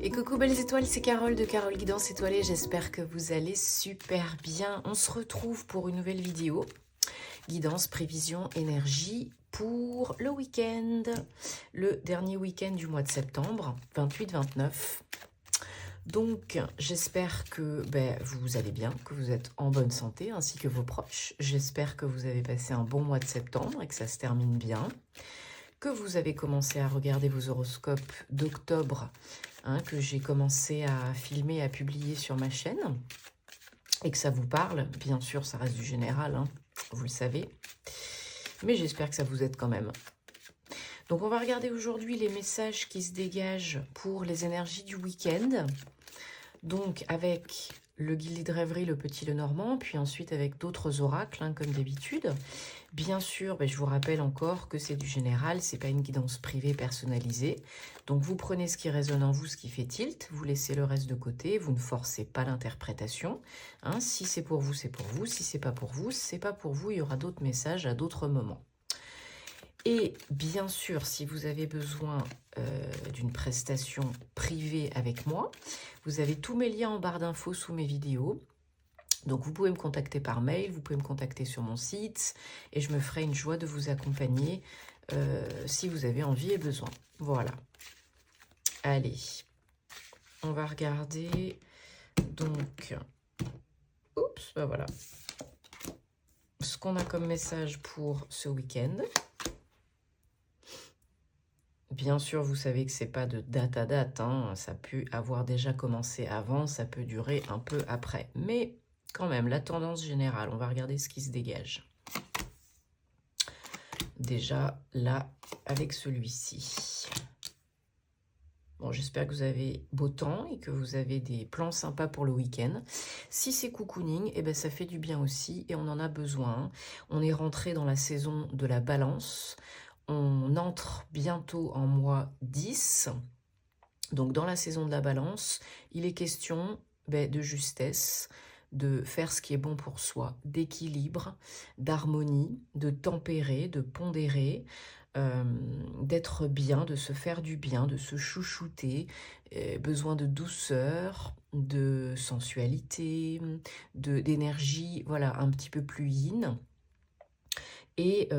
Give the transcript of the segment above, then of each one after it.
Et coucou belles étoiles, c'est Carole de Carole Guidance Étoilée, j'espère que vous allez super bien. On se retrouve pour une nouvelle vidéo, guidance, prévision, énergie pour le week-end, le dernier week-end du mois de septembre, 28-29. Donc j'espère que vous allez bien, que vous êtes en bonne santé ainsi que vos proches. J'espère que vous avez passé un bon mois de septembre et que ça se termine bien. Que vous avez commencé à regarder vos horoscopes d'octobre, que j'ai commencé à filmer, à publier sur ma chaîne, et que ça vous parle. Bien sûr, ça reste du général, vous le savez, mais j'espère que ça vous aide quand même. Donc on va regarder aujourd'hui les messages qui se dégagent pour les énergies du week-end, donc avec le guide de rêverie, le petit Lenormand, puis ensuite avec d'autres oracles, comme d'habitude. Bien sûr, je vous rappelle encore que c'est du général, c'est pas une guidance privée personnalisée. Donc vous prenez ce qui résonne en vous, ce qui fait tilt, vous laissez le reste de côté, vous ne forcez pas l'interprétation. Si c'est pour vous, c'est pour vous. Si c'est pas pour vous, c'est pas pour vous. Il y aura d'autres messages à d'autres moments. Et bien sûr, si vous avez besoin d'une prestation privée avec moi, vous avez tous mes liens en barre d'infos sous mes vidéos. Donc vous pouvez me contacter par mail, vous pouvez me contacter sur mon site et je me ferai une joie de vous accompagner si vous avez envie et besoin. Voilà. Allez, on va regarder donc, voilà, ce qu'on a comme message pour ce week-end. Bien sûr, vous savez que c'est pas de date à date, ça peut avoir déjà commencé avant, ça peut durer un peu après, mais quand même, la tendance générale, on va regarder ce qui se dégage. Déjà, là, avec celui-ci. Bon, j'espère que vous avez beau temps et que vous avez des plans sympas pour le week-end. Si c'est cocooning, ça fait du bien aussi et on en a besoin. On est rentré dans la saison de la balance. On entre bientôt en mois 10. Donc, dans la saison de la balance, il est question de justesse, de faire ce qui est bon pour soi, d'équilibre, d'harmonie, de tempérer, de pondérer, d'être bien, de se faire du bien, de se chouchouter, besoin de douceur, de sensualité, d'énergie, voilà, un petit peu plus yin. Et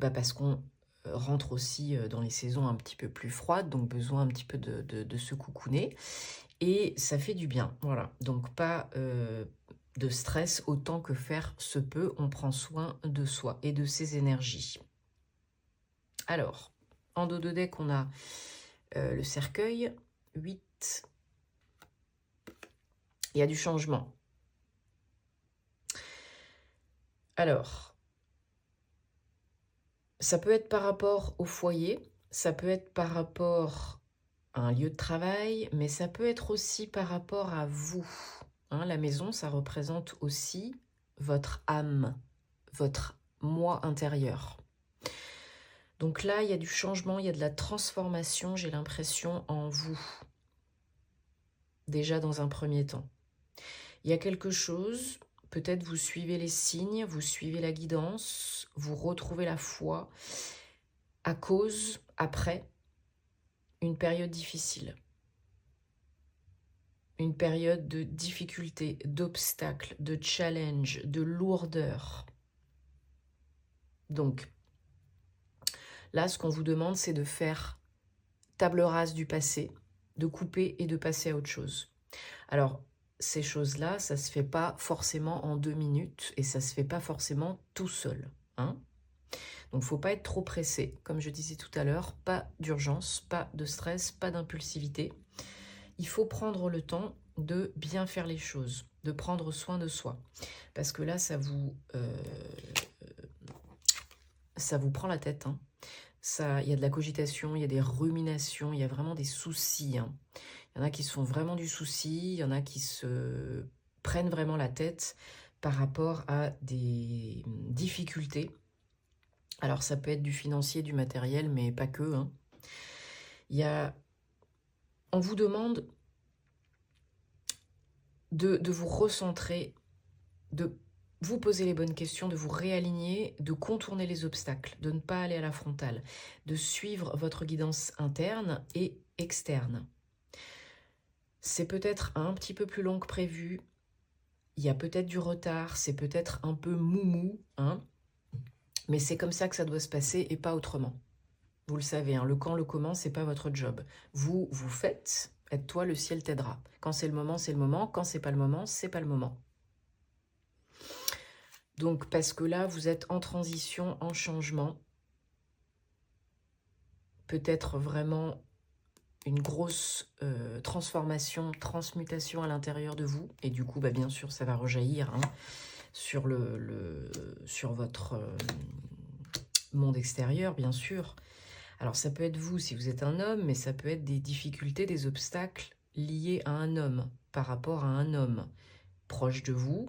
parce qu'on rentre aussi dans les saisons un petit peu plus froides, donc besoin un petit peu de se coucouner. Et ça fait du bien, voilà. Donc pas de stress, autant que faire se peut, on prend soin de soi et de ses énergies. Alors, en dos de deck, on a le cercueil, 8. Il y a du changement. Alors, ça peut être par rapport au foyer, ça peut être par rapport à un lieu de travail, mais ça peut être aussi par rapport à vous. La maison, ça représente aussi votre âme, votre moi intérieur. Donc là, il y a du changement, il y a de la transformation, j'ai l'impression, en vous. Déjà dans un premier temps. Il y a quelque chose, peut-être vous suivez les signes, vous suivez la guidance, vous retrouvez la foi à cause, après, une période difficile. Une période de difficulté, d'obstacles, de challenge, de lourdeur. Donc, là, ce qu'on vous demande, c'est de faire table rase du passé, de couper et de passer à autre chose. Alors, ces choses-là, ça ne se fait pas forcément en 2 minutes et ça ne se fait pas forcément tout seul. Donc, il ne faut pas être trop pressé. Comme je disais tout à l'heure, pas d'urgence, pas de stress, pas d'impulsivité. Il faut prendre le temps de bien faire les choses, de prendre soin de soi. Parce que là, ça vous prend la tête. Il y a de la cogitation, il y a des ruminations, il y a vraiment des soucis. Il y en a qui se font vraiment du souci, il y en a qui se prennent vraiment la tête par rapport à des difficultés. Alors ça peut être du financier, du matériel, mais pas que. On vous demande de vous recentrer, de vous poser les bonnes questions, de vous réaligner, de contourner les obstacles, de ne pas aller à la frontale, de suivre votre guidance interne et externe. C'est peut-être un petit peu plus long que prévu. Il y a peut-être du retard, c'est peut-être un peu moumou, hein, mais c'est comme ça que ça doit se passer et pas autrement. Vous le savez, hein, le quand, le comment, c'est pas votre job. Vous faites, aide-toi, le ciel t'aidera. Quand c'est le moment, c'est le moment. Quand c'est pas le moment, c'est pas le moment. Donc, parce que là, vous êtes en transition, en changement. Peut-être vraiment une grosse transformation, transmutation à l'intérieur de vous. Et du coup, bah, bien sûr, ça va rejaillir, hein, sur, sur votre monde extérieur, bien sûr. Alors, ça peut être vous si vous êtes un homme, mais ça peut être des difficultés, des obstacles liés à un homme, par rapport à un homme proche de vous.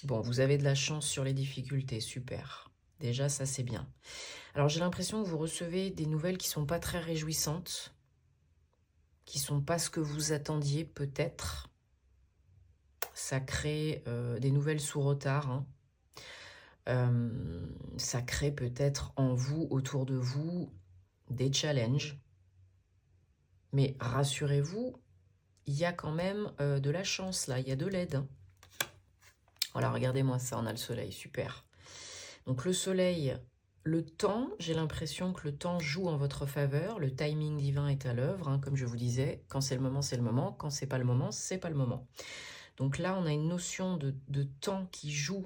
Bon, vous avez de la chance sur les difficultés, super. Déjà, ça, c'est bien. Alors, j'ai l'impression que vous recevez des nouvelles qui ne sont pas très réjouissantes, qui ne sont pas ce que vous attendiez, peut-être. Ça crée des nouvelles sous retard, hein. Ça crée peut-être en vous, autour de vous, des challenges. Mais rassurez-vous, il y a quand même de la chance, là. Il y a de l'aide, hein. Voilà, regardez-moi ça, on a le soleil, super. Donc le soleil, le temps, j'ai l'impression que le temps joue en votre faveur. Le timing divin est à l'œuvre, hein, comme je vous disais. Quand c'est le moment, c'est le moment. Quand c'est pas le moment, c'est pas le moment. Donc là, on a une notion de temps qui joue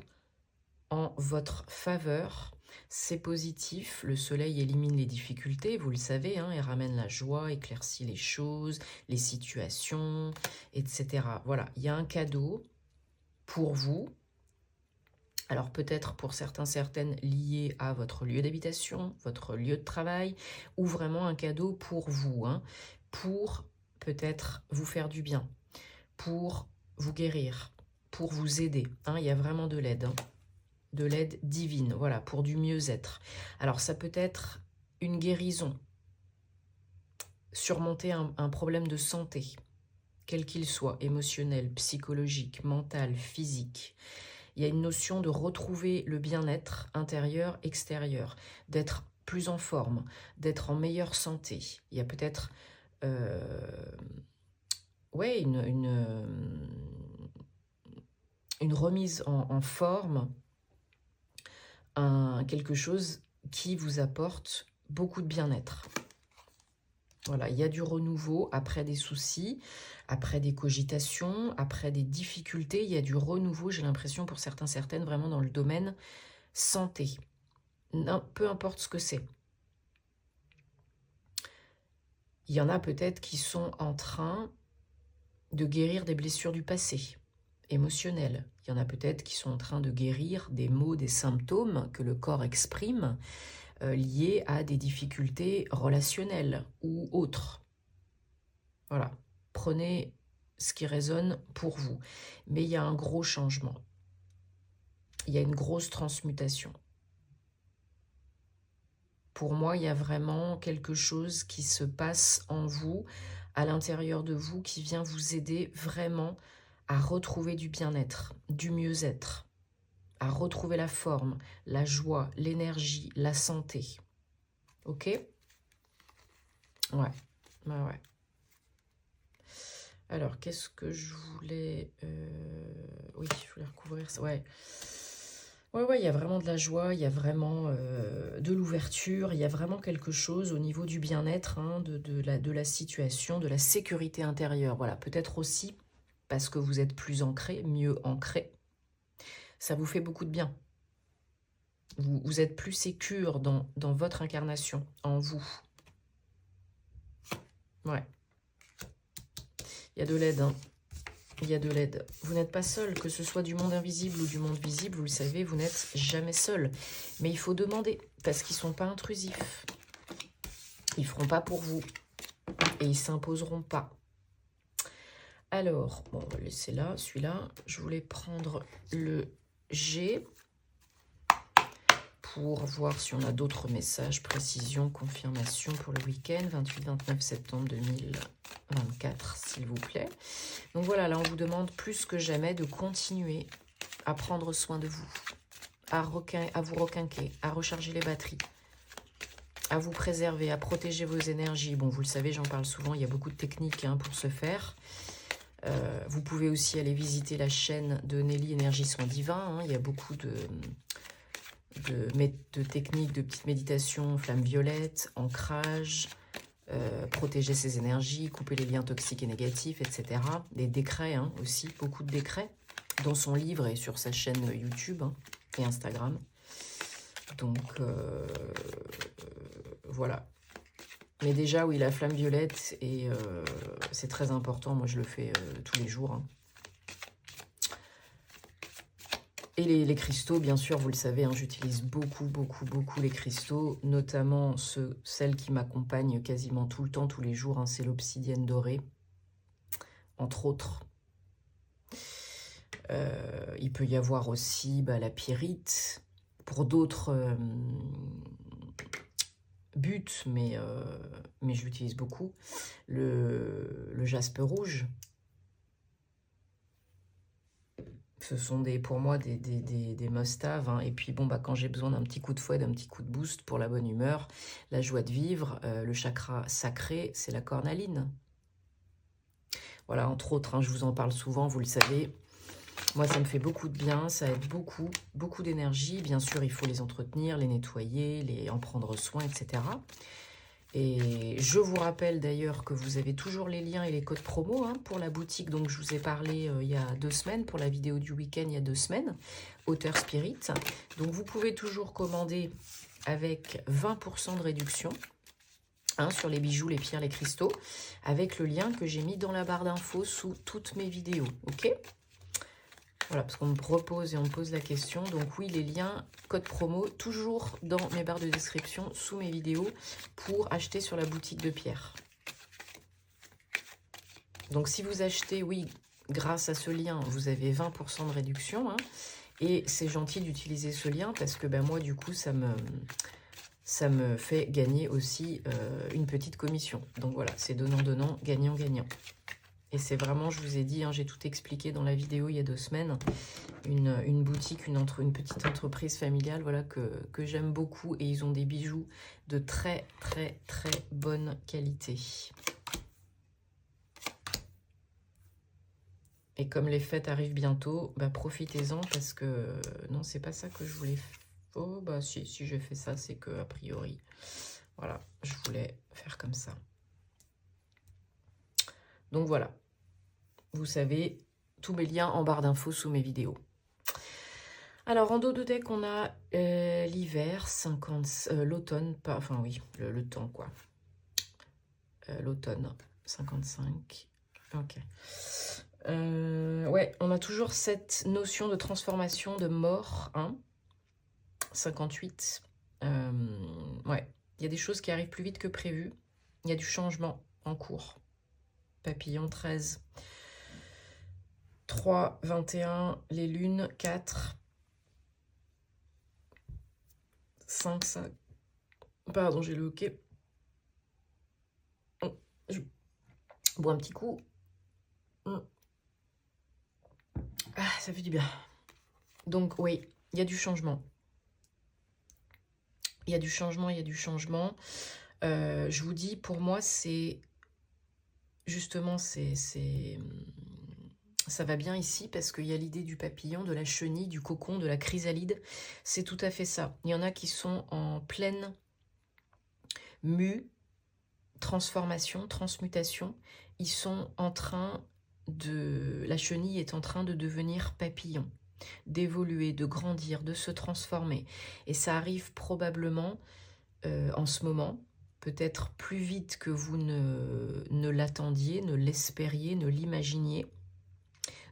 en votre faveur. C'est positif. Le soleil élimine les difficultés, vous le savez, hein, il ramène la joie, éclaircit les choses, les situations, etc. Voilà, il y a un cadeau pour vous. Alors peut-être pour certains, certaines liées à votre lieu d'habitation, votre lieu de travail, ou vraiment un cadeau pour vous, hein, pour peut-être vous faire du bien, pour vous guérir, pour vous aider, hein, il y a vraiment de l'aide, hein, de l'aide divine, voilà, pour du mieux-être. Alors ça peut être une guérison, surmonter un problème de santé, quel qu'il soit, émotionnel, psychologique, mental, physique. Il y a une notion de retrouver le bien-être intérieur, extérieur, d'être plus en forme, d'être en meilleure santé. Il y a peut-être ouais, une remise en forme, quelque chose qui vous apporte beaucoup de bien-être. Voilà, il y a du renouveau après des soucis, après des cogitations, après des difficultés. Il y a du renouveau, j'ai l'impression, pour certains, certaines, vraiment dans le domaine santé. Non, peu importe ce que c'est. Il y en a peut-être qui sont en train de guérir des blessures du passé, émotionnelles. Il y en a peut-être qui sont en train de guérir des maux, des symptômes que le corps exprime, liés à des difficultés relationnelles ou autres. Voilà, prenez ce qui résonne pour vous. Mais il y a un gros changement. Il y a une grosse transmutation. Pour moi, il y a vraiment quelque chose qui se passe en vous, à l'intérieur de vous, qui vient vous aider vraiment à retrouver du bien-être, du mieux-être, à retrouver la forme, la joie, l'énergie, la santé. Ok? Ouais, ouais. Alors, qu'est-ce que je voulais... Oui, je voulais recouvrir ça. Ouais. Ouais, il y a vraiment de la joie, il y a vraiment de l'ouverture, il y a vraiment quelque chose au niveau du bien-être, hein, de la situation, de la sécurité intérieure. Voilà, peut-être aussi parce que vous êtes plus ancré, mieux ancré. Ça vous fait beaucoup de bien. Vous êtes plus sécure dans votre incarnation, en vous. Ouais. Il y a de l'aide, hein. Il y a de l'aide. Vous n'êtes pas seul, que ce soit du monde invisible ou du monde visible, vous le savez, vous n'êtes jamais seul. Mais il faut demander, parce qu'ils ne sont pas intrusifs. Ils ne feront pas pour vous. Et ils ne s'imposeront pas. Alors, bon, on va laisser là, celui-là. Je voulais prendre le G pour voir si on a d'autres messages, précision, confirmation pour le week-end, 28-29 septembre 2024, s'il vous plaît. Donc voilà, là, on vous demande plus que jamais de continuer à prendre soin de vous, à vous requinquer, à recharger les batteries, à vous préserver, à protéger vos énergies. Bon, vous le savez, j'en parle souvent, il y a beaucoup de techniques hein, pour ce faire. Vous pouvez aussi aller visiter la chaîne de Nelly Énergie Soins Divins. Hein. Il y a beaucoup de techniques, de petites méditations, flamme violette, ancrage, protéger ses énergies, couper les liens toxiques et négatifs, etc. Des décrets hein, aussi, beaucoup de décrets, dans son livre et sur sa chaîne YouTube hein, et Instagram. Donc, voilà. Mais déjà, oui, la flamme violette, et c'est très important. Moi, je le fais tous les jours. Hein. Et les cristaux, bien sûr, vous le savez, hein, j'utilise beaucoup les cristaux, notamment celles qui m'accompagnent quasiment tout le temps, tous les jours. Hein, c'est l'obsidienne dorée, entre autres. Il peut y avoir aussi la pyrite, pour d'autres buts, mais je l'utilise beaucoup. Le jaspe rouge. Ce sont pour moi des must-have. Hein. Et puis, bon, quand j'ai besoin d'un petit coup de fouet, d'un petit coup de boost pour la bonne humeur, la joie de vivre, le chakra sacré, c'est la cornaline. Voilà, entre autres, hein, je vous en parle souvent, vous le savez. Moi, ça me fait beaucoup de bien, ça aide beaucoup d'énergie. Bien sûr, il faut les entretenir, les nettoyer, en prendre soin, etc. Et je vous rappelle d'ailleurs que vous avez toujours les liens et les codes promo hein, pour la boutique. Donc, je vous ai parlé il y a 2 semaines, pour la vidéo du week-end, il y a 2 semaines, Auteur Spirit. Donc, vous pouvez toujours commander avec 20% de réduction hein, sur les bijoux, les pierres, les cristaux, avec le lien que j'ai mis dans la barre d'infos sous toutes mes vidéos. Ok ? Voilà, parce qu'on me propose et on me pose la question. Donc oui, les liens, code promo, toujours dans mes barres de description, sous mes vidéos, pour acheter sur la boutique de Pierre. Donc si vous achetez, oui, grâce à ce lien, vous avez 20% de réduction. Hein, et c'est gentil d'utiliser ce lien parce que moi, du coup, ça me fait gagner aussi une petite commission. Donc voilà, c'est donnant-donnant, gagnant-gagnant. Et c'est vraiment, je vous ai dit, hein, j'ai tout expliqué dans la vidéo il y a 2 semaines, une boutique, une petite entreprise familiale, voilà, que j'aime beaucoup. Et ils ont des bijoux de très bonne qualité. Et comme les fêtes arrivent bientôt, profitez-en parce que... non, c'est pas ça que je voulais... Oh, si je fais ça, c'est que a priori... Voilà, je voulais faire comme ça. Donc voilà, vous savez, tous mes liens en barre d'infos sous mes vidéos. Alors en dos de deck, on a l'hiver, l'automne, enfin oui, le temps quoi. L'automne, 55. Ok. Ouais, on a toujours cette notion de transformation, de mort, hein. 58. Ouais, il y a des choses qui arrivent plus vite que prévu. Il y a du changement en cours. Papillon 13, 3, 21, les lunes 4, 5, 5. Pardon, j'ai le hoquet. Je bois un petit coup. Ah, ça fait du bien. Donc oui, il y a du changement. Il y a du changement, il y a du changement. Je vous dis, pour moi, c'est... Justement, ça va bien ici parce qu'il y a l'idée du papillon, de la chenille, du cocon, de la chrysalide. C'est tout à fait ça. Il y en a qui sont en pleine transformation, transmutation. Ils sont en train de... La chenille est en train de devenir papillon, d'évoluer, de grandir, de se transformer. Et ça arrive probablement en ce moment, peut-être plus vite que vous ne l'attendiez, ne l'espériez, ne l'imaginiez.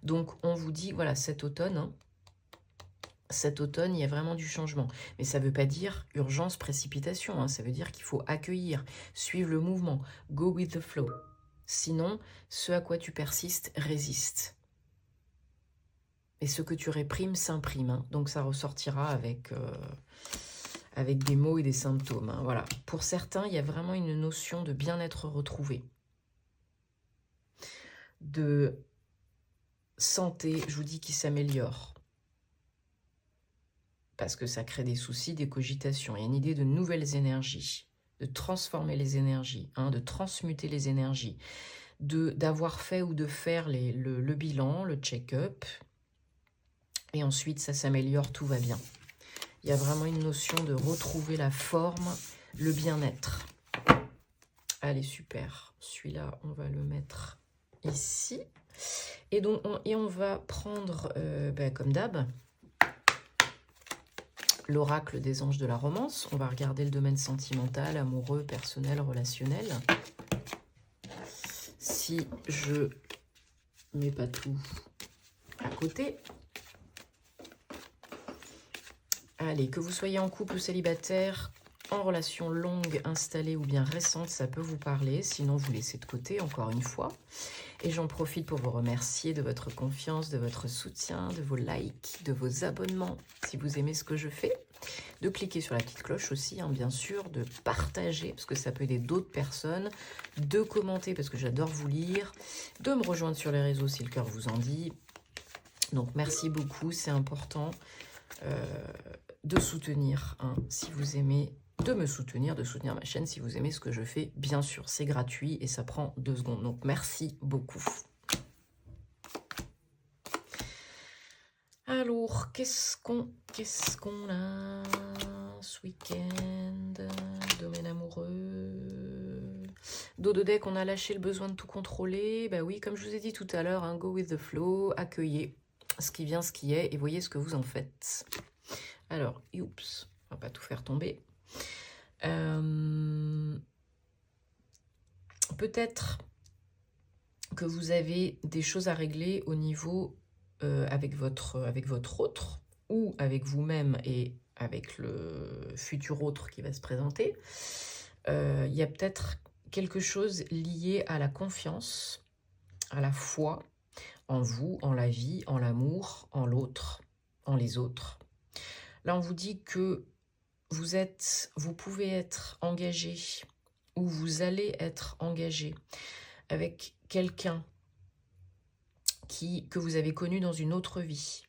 Donc, on vous dit, voilà, cet automne, hein, il y a vraiment du changement. Mais ça ne veut pas dire urgence, précipitation. Hein, ça veut dire qu'il faut accueillir, suivre le mouvement, go with the flow. Sinon, ce à quoi tu persistes résiste. Et ce que tu réprimes s'imprime. Hein, donc, ça ressortira avec des mots et des symptômes. Hein, voilà. Pour certains, il y a vraiment une notion de bien-être retrouvé. De santé, je vous dis, qui s'améliore. Parce que ça crée des soucis, des cogitations. Il y a une idée de nouvelles énergies. de transformer les énergies, hein, de transmuter les énergies, d'avoir fait ou de faire le bilan, le check-up, et ensuite ça s'améliore, tout va bien. Il y a vraiment une notion de retrouver la forme, le bien-être. Allez, super. Celui-là, on va le mettre ici. Et donc, on va prendre, comme d'hab, l'oracle des anges de la romance. On va regarder le domaine sentimental, amoureux, personnel, relationnel. Si je mets pas tout à côté. Allez, que vous soyez en couple ou célibataire, en relation longue, installée ou bien récente, ça peut vous parler. Sinon, vous laissez de côté, encore une fois. Et j'en profite pour vous remercier de votre confiance, de votre soutien, de vos likes, de vos abonnements, si vous aimez ce que je fais. De cliquer sur la petite cloche aussi, hein, bien sûr, de partager, parce que ça peut aider d'autres personnes, de commenter, parce que j'adore vous lire, de me rejoindre sur les réseaux si le cœur vous en dit. Donc, merci beaucoup, c'est important de soutenir, hein, si vous aimez, de me soutenir, de soutenir ma chaîne si vous aimez ce que je fais. Bien sûr, c'est gratuit et ça prend 2 secondes. Donc, merci beaucoup. Alors, qu'est-ce qu'on a ce week-end? Domaine amoureux. Dos de deck, on a lâché le besoin de tout contrôler. Bah oui, comme je vous ai dit tout à l'heure, hein, go with the flow, accueillez ce qui vient, ce qui est, et voyez ce que vous en faites. Alors, oups, on va pas tout faire tomber. Peut-être que vous avez des choses à régler au niveau avec votre autre, ou avec vous-même et avec le futur autre qui va se présenter. Il y a peut-être quelque chose lié à la confiance, à la foi en vous, en la vie, en l'amour, en l'autre, en les autres. Là, on vous dit que vous pouvez être engagé, ou vous allez être engagé avec quelqu'un que vous avez connu dans une autre vie,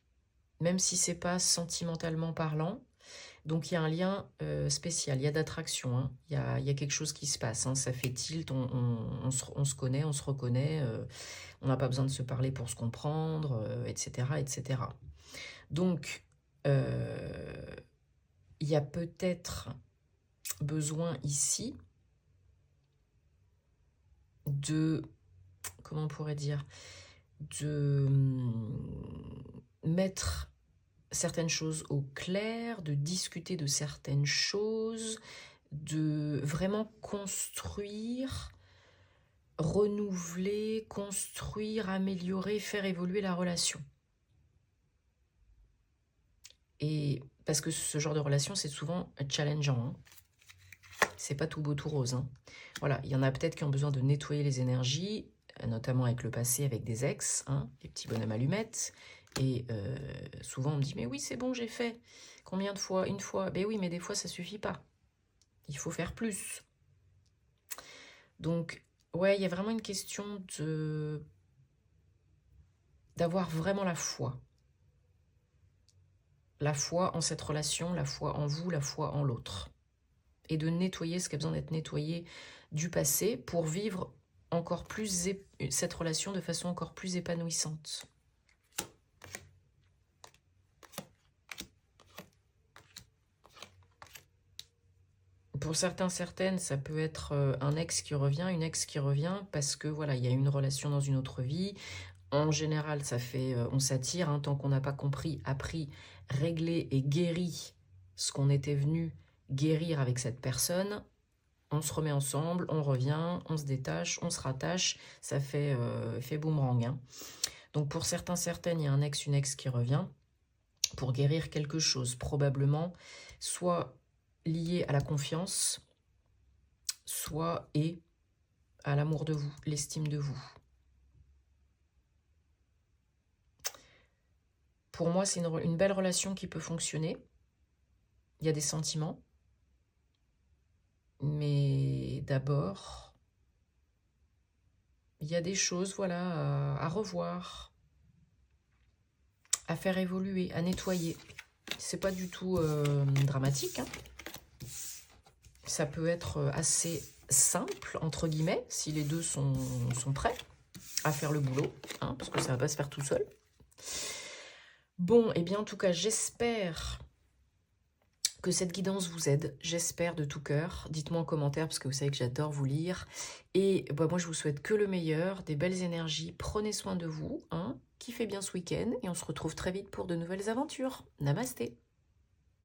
même si c'est pas sentimentalement parlant. Donc il y a un lien spécial, il y a d'attraction, hein. Il y a quelque chose qui se passe, hein. Ça fait tilt, on se connaît, on se reconnaît, on n'a pas besoin de se parler pour se comprendre, etc., etc. Donc, il y a peut-être besoin ici de, comment on pourrait dire, de mettre certaines choses au clair, de discuter de certaines choses, de vraiment construire, renouveler, construire, améliorer, faire évoluer la relation. Et parce que ce genre de relation, c'est souvent challengeant, hein. C'est pas tout beau, tout rose, hein. Voilà, il y en a peut-être qui ont besoin de nettoyer les énergies, notamment avec le passé, avec des ex, hein, les petits bonhommes allumettes. Et souvent, on me dit, mais oui, c'est bon, j'ai fait. Combien de fois? Une fois. Ben oui, mais des fois, ça suffit pas. Il faut faire plus. Donc, ouais, il y a vraiment une question d'avoir vraiment la foi. La foi en cette relation, la foi en vous, la foi en l'autre. Et de nettoyer ce qui a besoin d'être nettoyé du passé pour vivre encore plus cette relation de façon encore plus épanouissante. Pour certains, certaines, ça peut être un ex qui revient, une ex qui revient, parce que voilà, il y a une relation dans une autre vie. En général, ça fait, on s'attire, hein, tant qu'on n'a pas compris, appris, réglé et guéri ce qu'on était venu guérir avec cette personne. On se remet ensemble, on revient, on se détache, on se rattache, ça fait boomerang, hein. Donc pour certains, certaines, il y a un ex, une ex qui revient pour guérir quelque chose, probablement, soit lié à la confiance, soit à l'amour de vous, l'estime de vous. Pour moi, c'est une belle relation qui peut fonctionner. Il y a des sentiments. Mais d'abord, il y a des choses, voilà, à revoir, à faire évoluer, à nettoyer. C'est pas du tout dramatique, hein. Ça peut être assez simple, entre guillemets, si les deux sont prêts à faire le boulot, hein, parce que ça ne va pas se faire tout seul. Bon, et bien en tout cas, j'espère que cette guidance vous aide. J'espère de tout cœur. Dites-moi en commentaire, parce que vous savez que j'adore vous lire. Et bah, moi, je vous souhaite que le meilleur, des belles énergies. Prenez soin de vous, hein, kiffez bien ce week-end, et on se retrouve très vite pour de nouvelles aventures. Namasté.